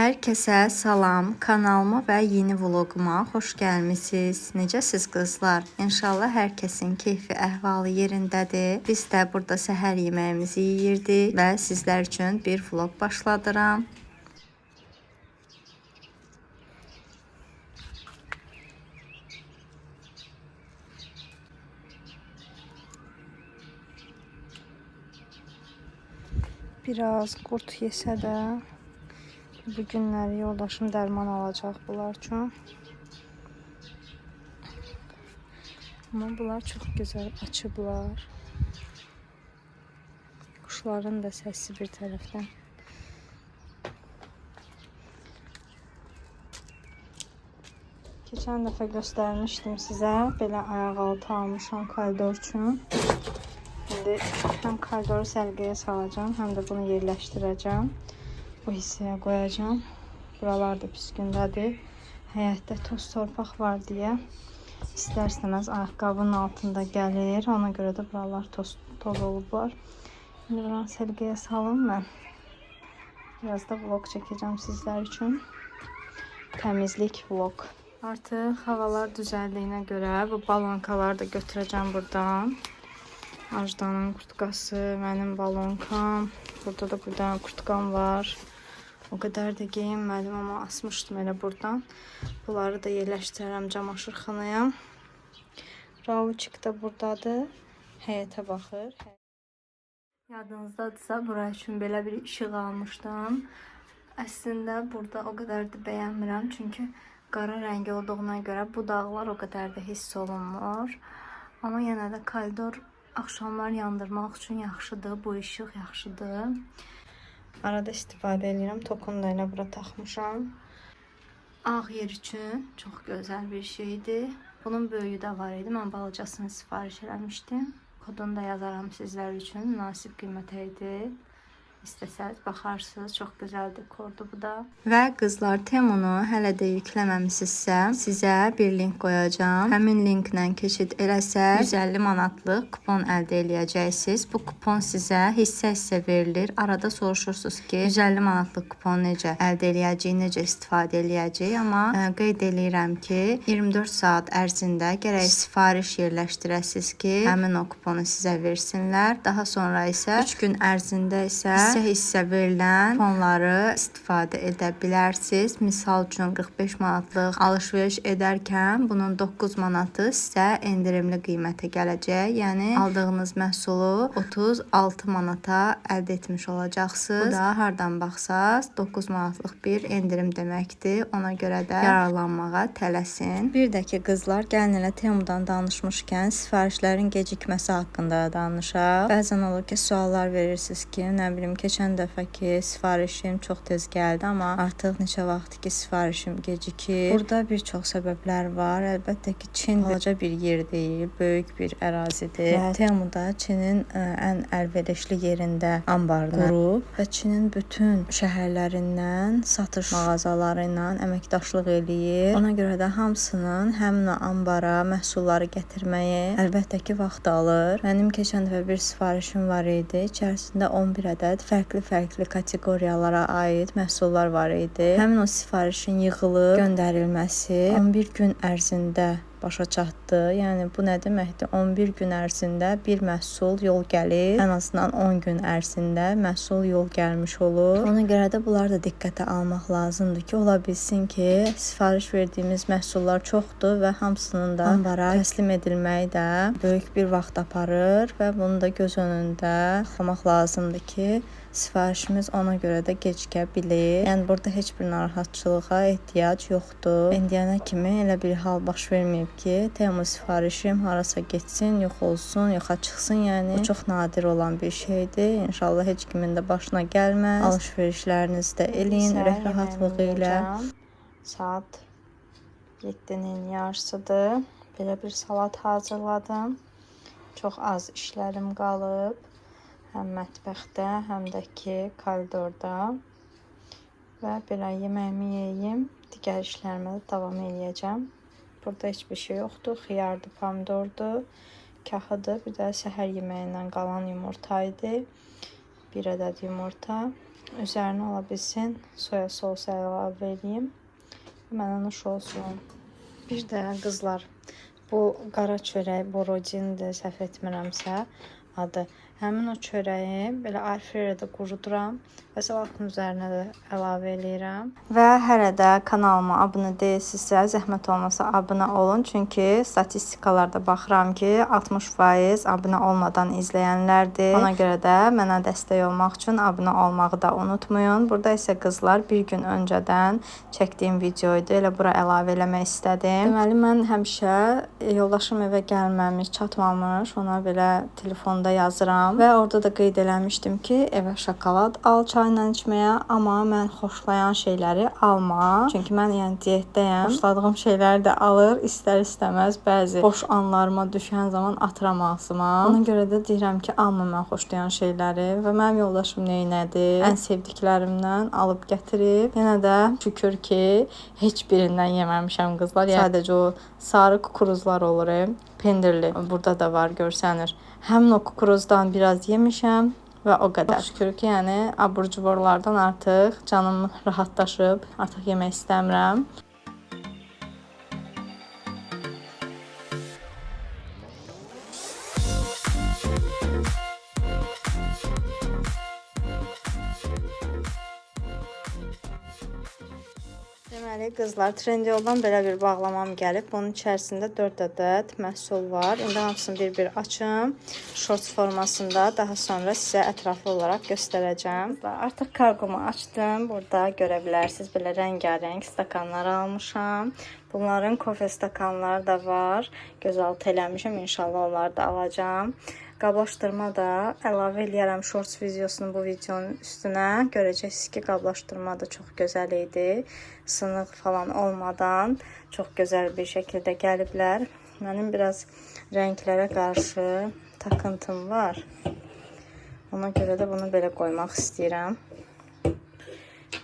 Herkese salam, kanalıma və yeni vloguma xoş gəlmisiniz. Necəsiz qızlar? İnşallah hər kəsin keyfi, əhvalı yerindədir. Biz də burada səhər yeməyimizi yeyirdik və sizlər üçün bir vlog başladıram. Biraz qurt yesə də bu günləri yoldaşım dərman alacaq bunlar üçün. Amma bunlar çox gözəl açıblar. Quşların da səsi bir tərəfdən. Keçən dəfə göstərmişdim sizə. Belə ayaq altı almışam koridor üçün. Şimdi həm koridoru sərgiyə salacağım, həm də bunu yerləşdirəcəm. Bu hissəyə qoyacağım. Buralar da pis gündədir. Həyətdə toz torpaq var deyə istər-istəməz ayaqqabının altında gəlir. Ona görə də buralar toz olublar. Şimdi buranı sərgiyə salım mən. Biraz da vlog çəkəcəm sizlər üçün. Təmizlik vlog. Artıq havalar düzəldiyinə görə bu balonkaları da götürəcəm buradan. Ajdanın kurtkası, mənim balonkam. Burada da bir dənə kurtkam var. O qədər də geyinmədim, amma asmışdım elə buradan. Bunları da yerləşdirərəm camaşırxanaya. Ravuçik da buradadır. Həyətə baxır. Yadınızdadırsa, bura üçün belə bir işıq almışdım. Əslində burada o qədər də bəyənmirəm. Çünki qara rəngi olduğuna görə bu dağlar o qədər də hiss olunmur. Amma yenə də koridor axşamlar yandırmaq üçün yaxşıdır. Bu işıq yaxşıdır. Arada istifadə edirəm. Tokunu da elə bura taxmışam. Ağ yer üçün çox gözəl bir şeydir. Bunun böyüyü də var idi. Mən balacasını sifariş eləmişdim. Kodunu da yazaram sizlər üçün. Münasib qiymətə idi. İstəsəz baxarsınız. Çox gözəl dekordur bu da. Və qızlar, Temunu hələ də yükləməmisinizsə, sizə bir link qoyacağam. Həmin linklə keçid eləsəz 150 manatlıq kupon əldə eləyəcəksiniz. Bu kupon sizə hissə-hissə verilir. Arada soruşursunuz ki, 150 manatlıq kupon necə əldə eləyəcəyik, necə istifadə eləyəcəyik. Amma qeyd eləyirəm ki, 24 saat ərzində gərək sifariş yerləşdirəsiniz ki, həmin o kuponu sizə versinlər. Daha sonra isə 3 gün ərzində isə hissə verilən kuponları istifadə edə bilərsiniz. Misal üçün 45 manatlıq alış-veriş edərkən bunun 9 manatı sizə endirimli qiymətə gələcək. Yəni aldığınız məhsulu 36 manata əldə etmiş olacaqsınız. Bu da hardan baxsaz 9 manatlıq bir endirim deməkdir. Ona görə də yararlanmağa tələsin. Bir də ki qızlar, gəlin elə Temudan danışmışkən sifarişlərin gecikməsi haqqında danışaq. Bəzən olur ki, suallar verirsiniz ki, nə bilim, keçən dəfəki sifarişim çox tez gəldi, amma artıq neçə vaxtdır ki sifarişim gecikir. Burada bir çox səbəblər var. Əlbəttə ki, Çin balaca bir yer deyil, böyük bir ərazidir. Və Temuda Çinin ən əlverişli yerində anbarını qurub və Çinin bütün şəhərlərindən satış mağazaları ilə əməkdaşlıq eləyir. Ona görə də hamısının həmin o anbara məhsulları gətirməyi əlbəttə ki vaxt alır. Mənim keçən dəfə bir sifarişim var idi. İçərisində 11 ədəd fərqli kateqoriyalara aid məhsullar var idi. Həmin o sifarişin yığılıb göndərilməsi 11 gün ərzində başa çatdı. Yəni bu nə deməkdir? 11 gün ərzində bir məhsul yol gəlir. Ən azından 10 gün ərzində məhsul yol gəlmiş olur. Ona görə də bunları da diqqətə almaq lazımdır ki, ola bilsin ki, sifariş verdiyimiz məhsullar çoxdur və hamısının da anbara təslim edilməyi də böyük bir vaxt aparır və bunu da göz önündə saxlamaq lazımdır ki, sifarişimiz ona görə də gecikə bilir. Yəni burada heç bir narahatçılığa ehtiyac yoxdur. İndiyənə kimi elə bir hal baş verməyib ki, Temu sifarişim harasa getsin, yox olsun, yoxa çıxsın. Yəni bu çox nadir olan bir şeydir. İnşallah heç kimin də başına gəlməz. Alış-verişlərinizi də eləyin ürək rahatlığı ilə. Saat 7-nin yarısıdır. Belə bir salat hazırladım. Çox az işlərim qalıb. Həm mətbəxdə, həm də ki koridorda. Və belə yeməyimi yeyim. Digər işlərimə də davam eləyəcəm. Burada heç bir şey yoxdur. Xiyardır, pomidordur, kahıdır. Bir də səhər yeməyindən qalan yumurta idi. Bir ədəd yumurta. üzərinə ola bilsin soya sosu əlavə edeyim. Mənə nuş olsun. Bir də qızlar, bu qara çörək borodindir, səhv etmirəmsə adı. Həmin o çörəyi belə airfryerdə quruduram və salatın üzərinə də əlavə eləyirəm. Və hələ də kanalıma abunə deyilsinizsə, zəhmət olmasa abunə olun. Çünki statistikalarda baxıram ki, 60% abunə olmadan izləyənlərdir. Ona görə də mənə dəstək olmaq üçün abunə olmağı da unutmayın. Burada isə qızlar bir gün öncədən çəkdiyim videoydu. Elə bura əlavə eləmək istədim. Deməli, mən həmişə yoldaşım evə gəlməmiş, çatmamış, ona belə telefonda yazıram. Və orada da qeyd eləmişdim ki, evə şokolad al çayla içməyə, amma mən xoşlayan şeyləri alma. Çünki mən yəni diyetdəyəm. Xoşladığım şeyləri də alır, istər-istəməz bəzi boş anlarıma düşən zaman atıram ağzıma. Ona görə də deyirəm ki, alma mən xoşlayan şeyləri və mənim yoldaşım neynədi? Ən sevdiklərimdən alıb gətirib. Yenə də şükür ki, heç birindən yeməmişəm qızlar. Sadəcə o sarı kukuruzlar olur, pendirli. Burada da var, görsənir. Həmin o kukuruzdan biraz yemişəm və o qədər. Şükür ki, yəni abur-cuburlardan artıq canım rahatlaşıb, artıq yemək istəmirəm. Deməli, qızlar, Trendyoldan belə bir bağlamam gəlib. Bunun içərisində 4 ədəd məhsul var. İndi hamısını bir-bir açım. Shorts formasında daha sonra sizə ətraflı olaraq göstərəcəm. Artıq kargomu açdım. Burada görə bilərsiniz, belə rəngarəng stakanlar almışam. Bunların kofe stakanları da var. Gözaltı eləmişəm. İnşallah onları da alacağım. Qablaşdırma da əlavə eləyərəm shorts videosunun bu videonun üstünə. Görəcəksiniz ki, qablaşdırma da çox gözəl idi. Sınıq falan olmadan çox gözəl bir şəkildə gəliblər. Mənim biraz rənglərə qarşı takıntım var. Ona görə də bunu belə qoymaq istəyirəm.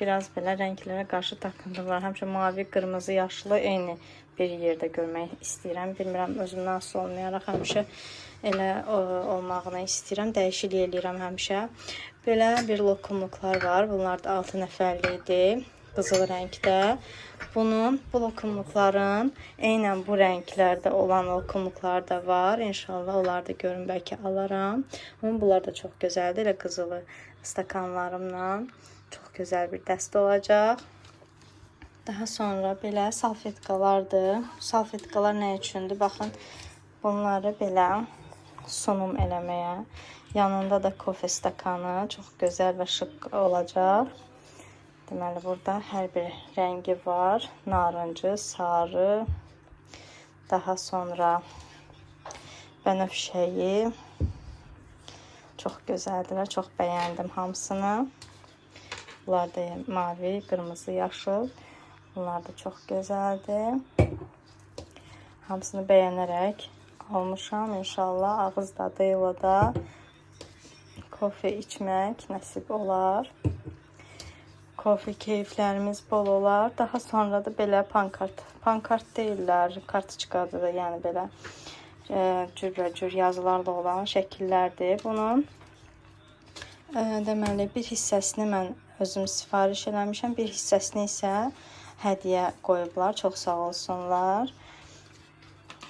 Biraz belə rənglərə qarşı takıntım var. Həmişə mavi, qırmızı, yaşlı eyni bir yerdə görmək istəyirəm. Bilmirəm, özümdən asılı olmayaraq həmişə elə olmağını istəyirəm. Dəyişiklik eləyirəm həmişə. Belə bir lokumluqlar var. Bunlar da 6 nəfərli idi. Qızıl rəngdə. Bu lokumluqların eynən bu rənglərdə olan lokumluqlar da var. İnşallah onları da görün, bəlkə alaram. Amma bunlar da çox gözəldir. Elə qızılı stakanlarımla çox gözəl bir dəstə olacaq. Daha sonra belə salfetkalardır. Salfetkalar nə üçündür? Baxın, bunları belə sunum eləməyə. Yanında da kofe stakanı çox gözəl və şık olacaq. Deməli, burada hər bir rəngi var. Narıncı, sarı, daha sonra bənövşəyi. Çox gözəldirlər, çox bəyəndim hamısını. Bunlar da mavi, qırmızı, yaşıl. Bunlar da çox gözəldir. Hamısını bəyənərək almışam. İnşallah ağız dadıyla da kofe içmək nəsib olar. Kofe keyflərimiz bol olar. Daha sonra da belə pankart deyirlər, kartoçkadır, yəni belə cürbəcür yazılarla olan şəkillərdir. Bunun deməli bir hissəsini mən özüm sifariş eləmişəm, bir hissəsini isə hədiyyə qoyublar. Çox sağ olsunlar.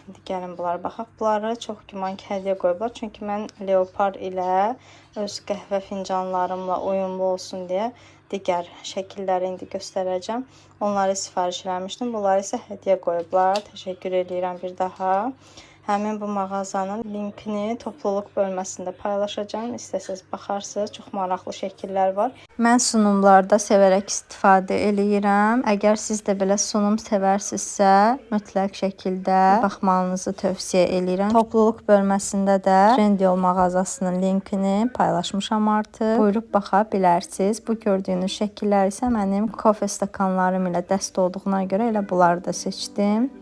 İndi gəlin bunlara baxaq. Bunları çox güman ki, hədiyyə qoyublar. Çünki mən leopar ilə öz qəhvə fincanlarımla uyumlu olsun deyə digər şəkilləri indi göstərəcəm. Onları sifariş eləmişdim. Bunları isə hədiyyə qoyublar. Təşəkkür edirəm bir daha. Həmin bu mağazanın linkini topluluq bölməsində paylaşacağım. İstəsəz baxarsınız. Çox maraqlı şəkillər var. Mən sunumlarda sevərək istifadə eləyirəm. Əgər siz də belə sunum sevərsinizsə, mütləq şəkildə baxmanızı tövsiyə eləyirəm. Topluluq bölməsində də Trendyol mağazasının linkini paylaşmışam artıq. Buyurub baxa bilərsiniz. Bu gördüyünüz şəkillər isə mənim kofe stakanlarım ilə dəst olduğuna görə elə bunları da seçdim.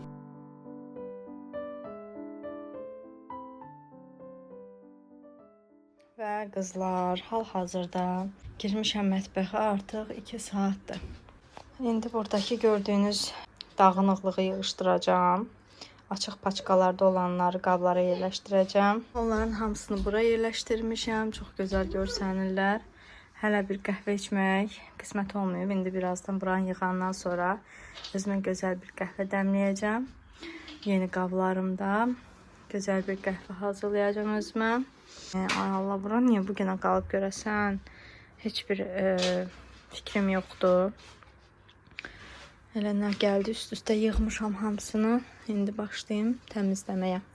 Və qızlar, hal-hazırda girmişəm mətbəxə, artıq 2 saatdır. İndi buradakı gördüyünüz dağınıqlığı yığışdıracağım. Açıq paçkalarda olanları qablara yerləşdirəcəm. Onların hamısını bura yerləşdirmişəm. Çox gözəl görsənirlər. Hələ bir qəhvə içmək qismət olmayıb. İndi birazdan buranı yığandan sonra özümə gözəl bir qəhvə dəmləyəcəm. Yeni qablarımda gözəl bir qəhvə hazırlayacağım özümə. Ay Allah, bura niyə bu günə qalıb görəsən? Heç bir fikrim yoxdur. Elə nə gəldi üst-üstə yığmışam hamısını. İndi başlayayım təmizləməyə.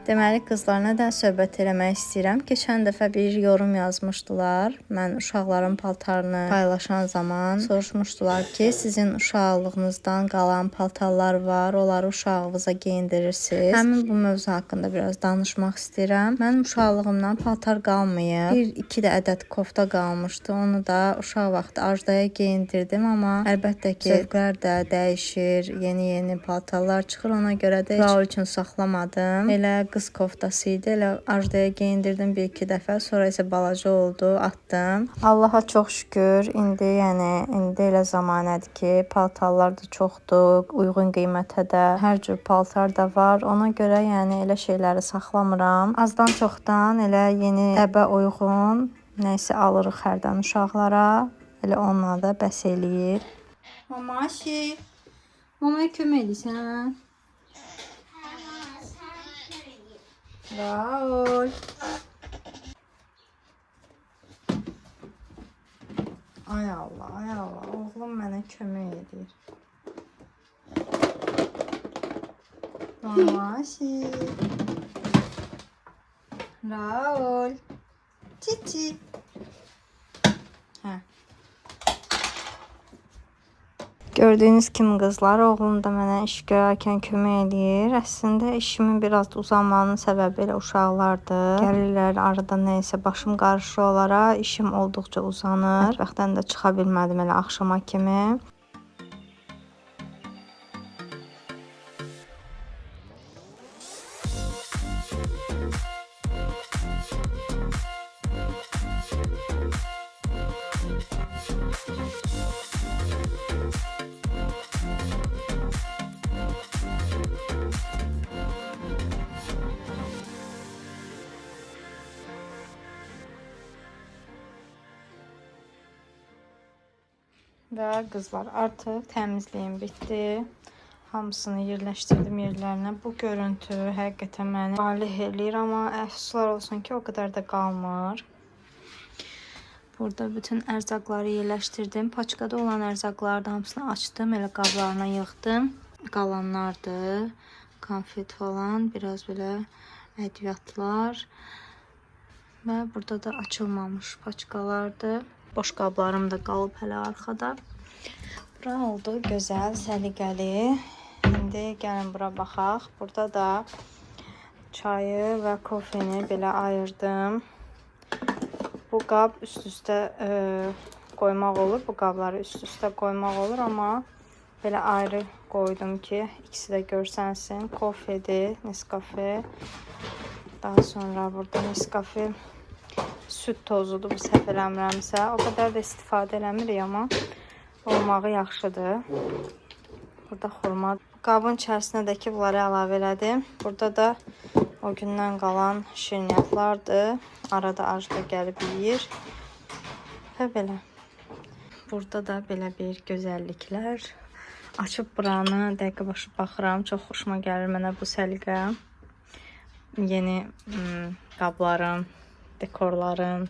Deməli, qızlar, nədən söhbət eləmək istəyirəm. Keçən dəfə bir yorum yazmışdılar. Mən uşaqların paltarını paylaşan zaman soruşmuşdular ki, sizin uşaqlığınızdan qalan paltarlar var, onları uşağınıza geyindirirsiniz. Həmin bu mövzu haqqında biraz danışmaq istəyirəm. Mənim uşaqlığımdan paltar qalmayıb. Bir-iki də ədəd kofta qalmışdı. Onu da uşaq vaxtı Ajdaya geyindirdim, amma əlbəttə ki, zövqlər də dəyişir. Yeni paltarlar çıxır. Ona görə də Raul üçün saxlamadım. Elə qız koftası idi. Elə Ajdaya geyindirdim bir-iki dəfə. Sonra isə balaca oldu, atdım. Allaha çox şükür. İndi elə zamanədir ki, paltarlar da çoxdur. Uyğun qiymətə də hər cür paltar da var. Ona görə elə şeyləri saxlamıram. Azdan çoxdan elə yeni əbə uyğun nəysə alırıq hərdən uşaqlara. Elə onunla da bəs eləyir. Mamaşi, mamaya kömək edirsən? Raul. Ay Allah, ay Allah. Oğlum mənə kömək edir. Mamaşi. Raul. Cici. Hə. Gördüyünüz kimi qızlar, oğlum da mənə iş görərkən kömək edir. Əslində işimin biraz uzanmanın səbəbi elə uşaqlardır. Gəlirlər arada nəysə başım qarışır onlara, işim olduqca uzanır. Mətbəxdən də çıxa bilmədim elə axşama kimi. Və qızlar, artıq təmizliyim bitdi. Hamısını yerləşdirdim yerlərinə. Bu görüntü həqiqətən məni valeh eləyir, amma əfsuslar olsun ki, o qədər də qalmır. Burada bütün ərzaqları yerləşdirdim. Paçkada olan ərzaqları da hamısını açdım, elə qablarına yığdım. Qalanlardır, konfet falan, biraz belə ədviyyatlar. Və burada da açılmamış paçkalardır. Boş qablarım da qalıb hələ arxada. Bura oldu gözəl, səliqəli. İndi gəlin bura baxaq. Burada da çayı və kofeni belə ayırdım. Bu qab üst-üstə qoymaq olur. Bu qabları üst-üstə qoymaq olur, amma belə ayrı qoydum ki, ikisi də görsənsin. Kofedir, Nescafe. Daha sonra burada Nescafe süd tozudur, bu səhv eləmirəmsə. O qədər də istifadə eləmirik, amma olmağı yaxşıdır. Burada xurma. Qabın içərisinə də ki, bunları əlavə elədim. Burada da o gündən qalan şirniyyatlardır. Arada Ajda gəlib yeyir. Və belə. Burada da belə bir gözəlliklər. Açıb buranı dəqiqə başı baxıram. Çox xoşuma gəlir mənə bu səliqə. Yeni qablarım, dekorlarım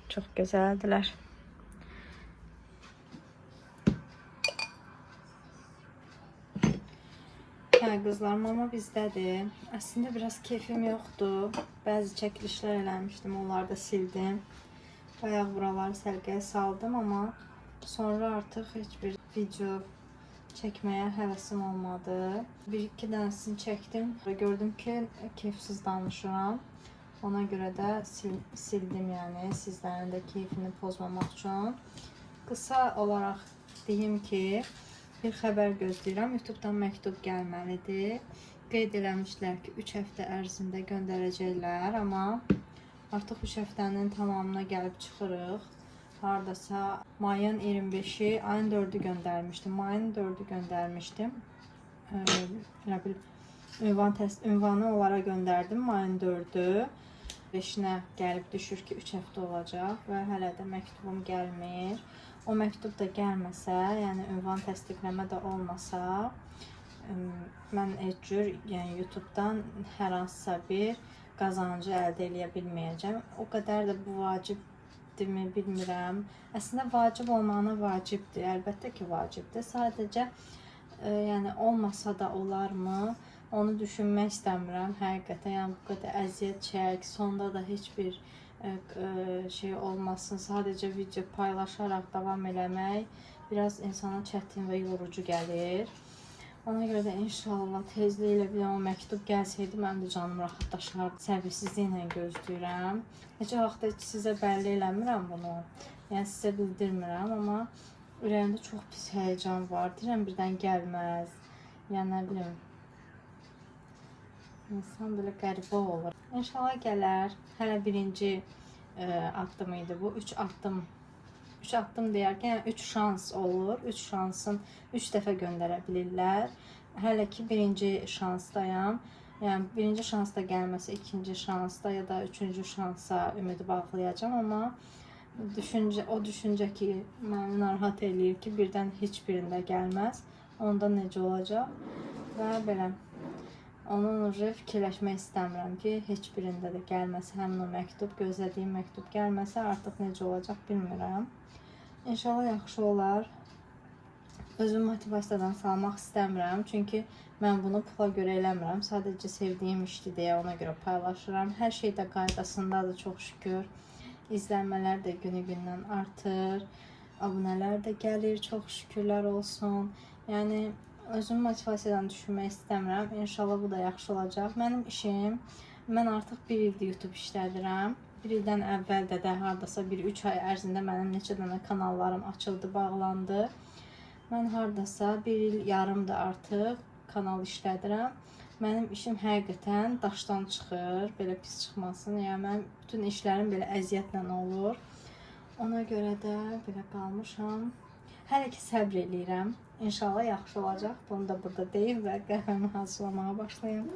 çox gözəldilər. Hə qızlar, mama bizdədir. Əslində biraz keyfim yoxdur. Bəzi çəkilişlər eləmişdim, onları da sildim. Bayaq buraları səliqəyə saldım, amma sonra artıq heç bir video çəkməyə həvəsim olmadı. Bir-iki dənəsini çəkdim və gördüm ki, keyfsiz danışıram. Ona görə də sildim, yəni sizlərin də keyfini pozmamaq üçün. Qısa olaraq deyim ki, bir xəbər gözləyirəm. YouTube'dan məktub gəlməlidir. Qeyd eləmişlər ki, 3 həftə ərzində göndərəcəklər, amma artıq 3 həftənin tamamına gəlib çıxırıq. Hardasa mayın 25-i, ayın 4-ü göndərmişdim. Mayın 4-ü göndərmişdim. Elə bil ünvanı onlara göndərdim. Mayın 4-ü. 5-nə gəlib düşür ki, 3 həftə olacaq və hələ də məktubum gəlmir. O məktub da gəlməsə, yəni ünvan təsdiqləmə də olmasa, mən heç cür, yəni YouTube-dan hər hansısa bir qazancı əldə edə bilməyəcəm. O qədər də bu vacibdirmi bilmirəm. Əslində vacib olmağına vacibdir. Əlbəttə ki, vacibdir. Sadəcə yəni olmasa da olarmı? Onu düşünmək istəmirəm. Həqiqətən yəni bu qədər əziyyət çək, sonda da heç bir şey olmasın. Sadəcə video paylaşaraq davam eləmək biraz insana çətin və yorucu gəlir. Ona görə də inşallah tezliklə bir o məktub gəlsəydi, mənim də canım rahatlaşardı. Səbirsizliklə gözləyirəm. Heç vaxt sizə bəlli eləmirəm bunu. Yəni sizə bildirmirəm, amma ürəyimdə çox pis həyəcan var. Deyirəm birdən gəlməz. Yəni nə bilim. İnsan belə qəribə olur. İnşallah gələr. Hələ birinci addım idi bu. 3 addım deyərkən, yəni 3 şans olur. 3 şansın 3 dəfə göndərə bilirlər. Hələ ki birinci şansdayam. Yəni birinci şansda gəlməsə, ikinci şansda ya da üçüncü şansa ümidi bağlayacağam, amma o düşüncə ki, məni narahat eləyir ki, birdən heç birində gəlməz. Onda necə olacaq? Və belə onun fikirləşmək istəmirəm ki, heç birində də gəlməsə, həmin o məktub, gözlədiyim məktub gəlməsə, artıq necə olacaq bilmirəm. İnşallah yaxşı olar. Özümü motivasiyadan salmaq istəmirəm, çünki mən bunu pula görə eləmirəm. Sadəcə sevdiyim işdir deyə ona görə paylaşıram. Hər şey də qaydasındadır, çox şükür. İzlənmələr də günü-gündən artır. Abunələr də gəlir, çox şükürlər olsun. Yəni özümü motivasiyadan düşürmək istəmirəm. İnşallah bu da yaxşı olacaq. Mənim işim, mən artıq 1 ildir YouTube işlədirəm. 1 ildən əvvəl də hardasa 1-3 ay ərzində mənim neçə dənə kanallarım açıldı, bağlandı. Mən hardasa 1 il yarımdır artıq kanal işlədirəm. Mənim işim həqiqətən daşdan çıxır, belə pis çıxmasın. Yəni mənim bütün işlərim belə əziyyətlə olur. Ona görə də belə qalmışam. Hələ ki səbr eləyirəm. İnşallah yaxşı olacaq. Bunu da burada deyim və qəhvəmi hazırlamağa başlayım.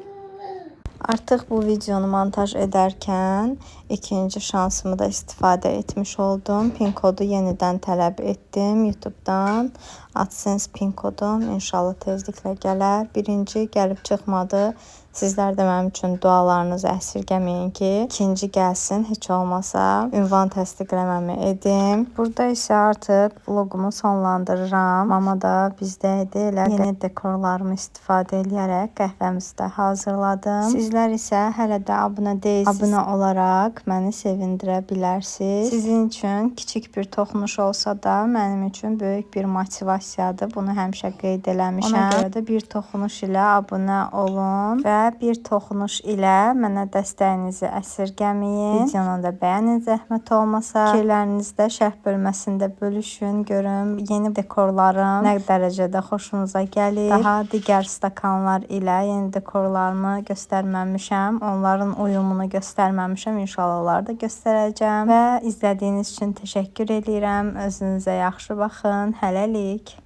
Artıq bu videonu montaj edərkən ikinci şansımı da istifadə etmiş oldum. Pin kodu yenidən tələb etdim YouTube'dan. AdSense pin kodum inşallah tezliklə gələr. Birinci gəlib çıxmadı. Sizlər də mənim üçün dualarınızı əsirgəməyin ki, ikinci gəlsin, heç olmasa ünvan təsdiqləməmi edim. Burada isə artıq vlogumu sonlandırıram. Mama da bizdəydi. Elə yeni dekorlarımı istifadə edərək qəhvəmizi də hazırladım. Sizlər isə hələ də abunə deyilsiniz. Abunə olaraq məni sevindirə bilərsiniz. Sizin üçün kiçik bir toxunuş olsa da mənim üçün böyük bir motivasiyadır. Bunu həmişə qeyd eləmişəm. Ona görə də bir toxunuş ilə abunə olun və bir toxunuş ilə mənə dəstəyinizi əsirgəməyin. Videonu da bəyənin zəhmət olmasa. Fikirlərinizdə şərh bölməsində bölüşün, görüm yeni dekorlarım nə dərəcədə xoşunuza gəlir. Daha digər stakanlar ilə yeni dekorlarımı göstərməmişəm. Onların uyumunu göstərməmişəm. İnşallah onları da göstərəcəm. Və izlədiyiniz üçün təşəkkür edirəm. Özünüzə yaxşı baxın. Hələlik.